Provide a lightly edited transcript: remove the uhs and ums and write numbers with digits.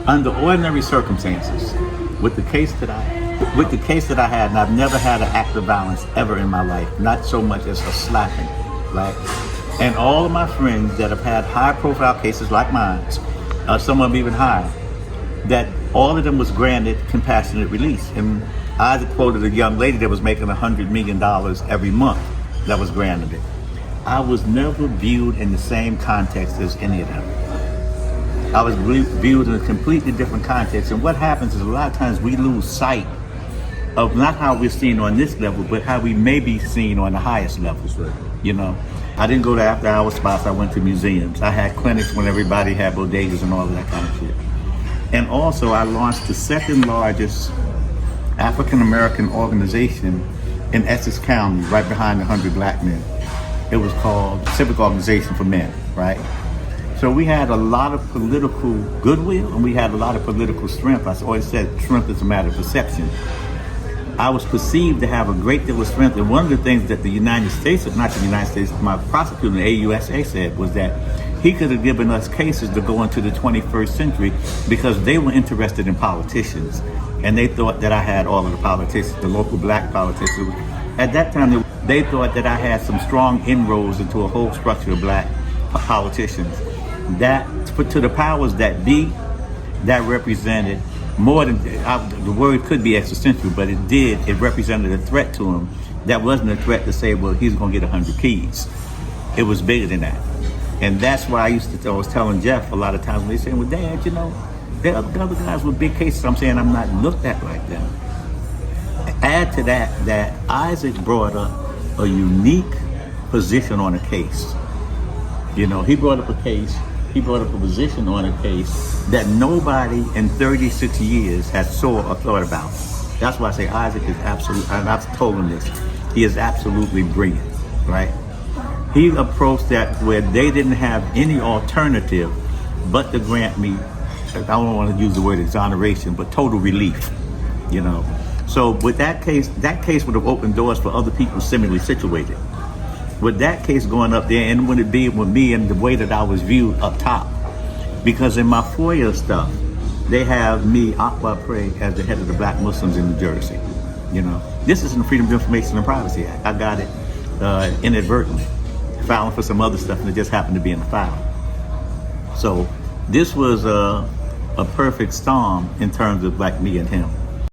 Under ordinary circumstances, with the case that I had, and I've never had an act of violence ever in my life, not so much as a slapping, right? And all of my friends that have had high-profile cases like mine, some of them even higher, that all of them was granted compassionate release. And I quoted a young lady that was making $100 million every month that was granted it. I was never viewed in the same context as any of them. I was viewed in a completely different context. And what happens is a lot of times we lose sight of not how we're seen on this level, but how we may be seen on the highest levels. Right. You know, I didn't go to after-hour spots. I went to museums. I had clinics when everybody had bodegas and all of that kind of shit. And also, I launched the second largest African-American organization in Essex County, right behind the 100 Black Men. It was called Civic Organization for Men, right? So we had a lot of political goodwill and we had a lot of political strength. I always said strength is a matter of perception. I was perceived to have a great deal of strength, and one of the things that the United States, not the United States, my prosecutor in the AUSA said was that he could have given us cases to go into the 21st century because they were interested in politicians. And they thought that I had all of the politicians, the local black politicians. At that time, they thought that I had some strong inroads into a whole structure of black politicians. That, to the powers that be, that represented more than, the word could be existential, but it represented a threat to him. That wasn't a threat to say, well, he's gonna get 100 keys. It was bigger than that. And that's why I was telling Jeff a lot of times when they saying, well, Dad, you know, there are other guys with big cases. I'm saying I'm not looked at like them. Add to that Isaac brought up a unique position on a case. You know, he brought up a position on a case that nobody in 36 years has saw or thought about. That's why I say Isaac is absolute, and I've told him this, he is absolutely brilliant, right? He approached that where they didn't have any alternative but to grant me, I don't want to use the word exoneration, but total relief, you know. So with that case would have opened doors for other people similarly situated. With that case going up there, and would it be with me and the way that I was viewed up top? Because in my FOIA stuff, they have me, Akbar Pray, as the head of the Black Muslims in New Jersey. You know, this is in the Freedom of Information and Privacy Act. I got it inadvertently, filing for some other stuff, and it just happened to be in the file. So this was a perfect storm in terms of like me and him.